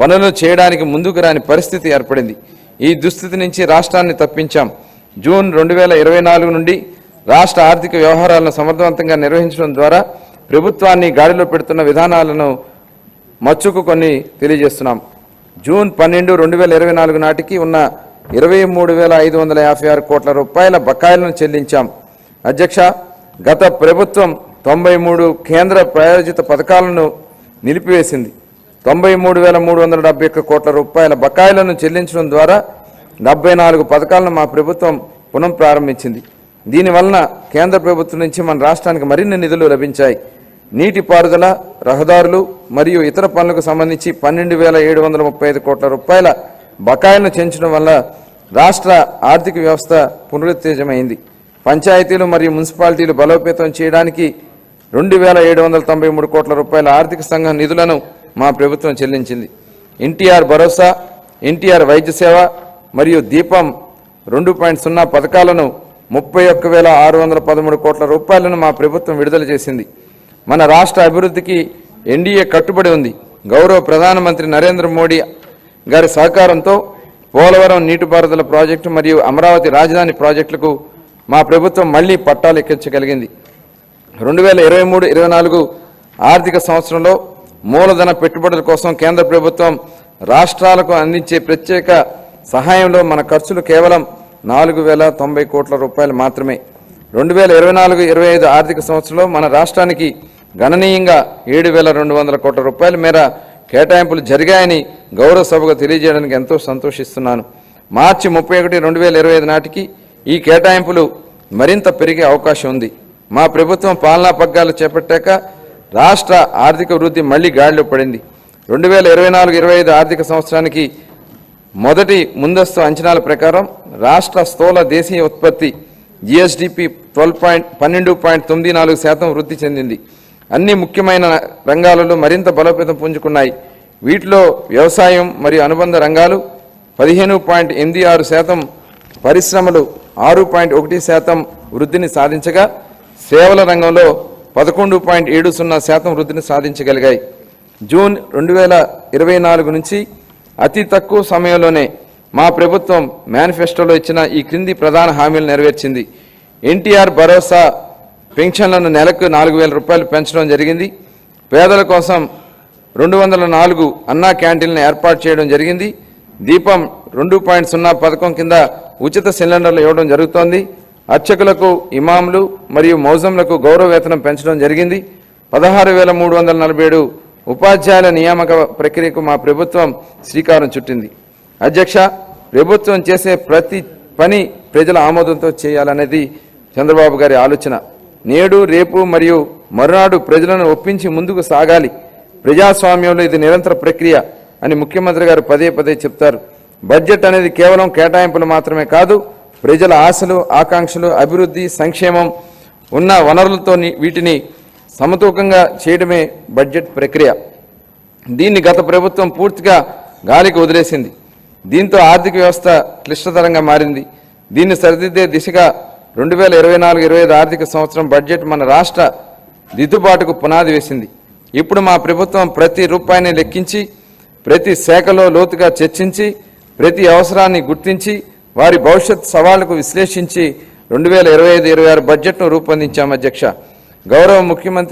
పనులు చేయడానికి ముందుకు రాని పరిస్థితి ఏర్పడింది. ఈ దుస్థితి నుంచి రాష్ట్రాన్ని తప్పించాం. జూన్ 2024 నుండి రాష్ట్ర ఆర్థిక వ్యవహారాలను సమర్థవంతంగా నిర్వహించడం ద్వారా ప్రభుత్వాన్ని గాడిలో పెడుతున్న విధానాలను మచ్చుకు కొన్ని తెలియజేస్తున్నాం. జూన్ 12, 2024 నాటికి ఉన్న 23,556 కోట్ల రూపాయల బకాయిలను చెల్లించాం. అధ్యక్ష, గత ప్రభుత్వం 93 కేంద్ర ప్రాయోజిత పథకాలను నిలిపివేసింది. 93,371 కోట్ల రూపాయల బకాయిలను చెల్లించడం ద్వారా 74 పథకాలను మా ప్రభుత్వం పునః ప్రారంభించింది. దీనివలన కేంద్ర ప్రభుత్వం నుంచి మన రాష్ట్రానికి మరిన్ని నిధులు లభించాయి. నీటిపారుదల, రహదారులు మరియు ఇతర పనులకు సంబంధించి 12,735 కోట్ల రూపాయల బకాయిలను చెల్లించడం వల్ల రాష్ట్ర ఆర్థిక వ్యవస్థ పునరుత్తేజమైంది. పంచాయతీలు మరియు మున్సిపాలిటీలు బలోపేతం చేయడానికి 2,793 కోట్ల రూపాయల ఆర్థిక సంఘం నిధులను మా ప్రభుత్వం చెల్లించింది. ఎన్టీఆర్ భరోసా, ఎన్టీఆర్ వైద్య సేవ మరియు దీపం 2.0 పథకాలను 31,613 కోట్ల రూపాయలను మా ప్రభుత్వం విడుదల చేసింది. మన రాష్ట్ర అభివృద్ధికి ఎన్డీఏ కట్టుబడి ఉంది. గౌరవ ప్రధానమంత్రి నరేంద్ర మోడీ గారి సహకారంతో పోలవరం నీటిపారుదల ప్రాజెక్టు మరియు అమరావతి రాజధాని ప్రాజెక్టులకు మా ప్రభుత్వం మళ్లీ పట్టాలు ఎక్కించగలిగింది. 2023-24 ఆర్థిక సంవత్సరంలో మూలధన పెట్టుబడుల కోసం కేంద్ర ప్రభుత్వం రాష్ట్రాలకు అందించే ప్రత్యేక సహాయంలో మన ఖర్చులు కేవలం 4,090 కోట్ల రూపాయలు మాత్రమే. 2024-25 ఆర్థిక సంవత్సరంలో మన రాష్ట్రానికి గణనీయంగా 7,200 కోట్ల రూపాయల మేర కేటాయింపులు జరిగాయని గౌరవ సభకు తెలియజేయడానికి ఎంతో సంతోషిస్తున్నాను. మార్చి 31, 2025 నాటికి ఈ కేటాయింపులు మరింత పెరిగే అవకాశం ఉంది. మా ప్రభుత్వం పాలనా పగ్గాలు చేపట్టాక రాష్ట్ర ఆర్థిక వృద్ధి మళ్లీ గాడిలో పడింది. 2024-25 ఆర్థిక సంవత్సరానికి మొదటి ముందస్తు అంచనాల ప్రకారం రాష్ట్ర స్థూల దేశీయ ఉత్పత్తి జిఎస్డిపి 12.94% వృద్ధి చెందింది. అన్ని ముఖ్యమైన రంగాలలో మరింత బలోపేతం పుంజుకున్నాయి. వీటిలో వ్యవసాయం మరియు అనుబంధ రంగాలు 15.86%, పరిశ్రమలు 6.1% వృద్ధిని సాధించగా సేవల రంగంలో 11.70% వృద్ధిని సాధించగలిగాయి. జూన్ 2024 నుంచి అతి తక్కువ సమయంలోనే మా ప్రభుత్వం మేనిఫెస్టోలో ఇచ్చిన ఈ క్రింది ప్రధాన హామీలు నెరవేర్చింది. ఎన్టీఆర్ భరోసా పెన్షన్లను నెలకు 4,000 రూపాయలు పెంచడం జరిగింది. పేదల కోసం 204 అన్నా క్యాంటీన్లను ఏర్పాటు చేయడం జరిగింది. దీపం 2.0 పథకం కింద ఉచిత సిలిండర్లు ఇవ్వడం జరుగుతోంది. అర్చకులకు, ఇమాములు మరియు మౌజంలకు గౌరవ వేతనం పెంచడం జరిగింది. 16,347 ఉపాధ్యాయుల నియామక ప్రక్రియకు మా ప్రభుత్వం శ్రీకారం చుట్టింది. అధ్యక్ష, ప్రభుత్వం చేసే ప్రతి పని ప్రజల ఆమోదంతో చేయాలనేది చంద్రబాబు గారి ఆలోచన. నేడు, రేపు మరియు మరునాడు ప్రజలను ఒప్పించి ముందుకు సాగాలి. ప్రజాస్వామ్యంలో ఇది నిరంతర ప్రక్రియ అని ముఖ్యమంత్రి గారు పదే పదే చెప్తారు. బడ్జెట్ అనేది కేవలం కేటాయింపులు మాత్రమే కాదు, ప్రజల ఆశలు, ఆకాంక్షలు, అభివృద్ధి, సంక్షేమం ఉన్న వనరులతో వీటిని సమతూకంగా చేయడమే బడ్జెట్ ప్రక్రియ. దీన్ని గత ప్రభుత్వం పూర్తిగా గాలికి వదిలేసింది. దీంతో ఆర్థిక వ్యవస్థ క్లిష్టతరంగా మారింది. దీన్ని సరిదిద్దే దిశగా 2024-25 ఆర్థిక సంవత్సరం బడ్జెట్ మన రాష్ట్ర దిద్దుబాటుకు పునాది వేసింది. ఇప్పుడు మా ప్రభుత్వం ప్రతి రూపాయిని లెక్కించి, ప్రతి శాఖలో లోతుగా చర్చించి, ప్రతి అవసరాన్ని గుర్తించి, వారి భవిష్యత్ సవాళ్లకు విశ్లేషించి 2025-26 బడ్జెట్ను రూపొందించాం. అధ్యక్ష, గౌరవ ముఖ్యమంత్రి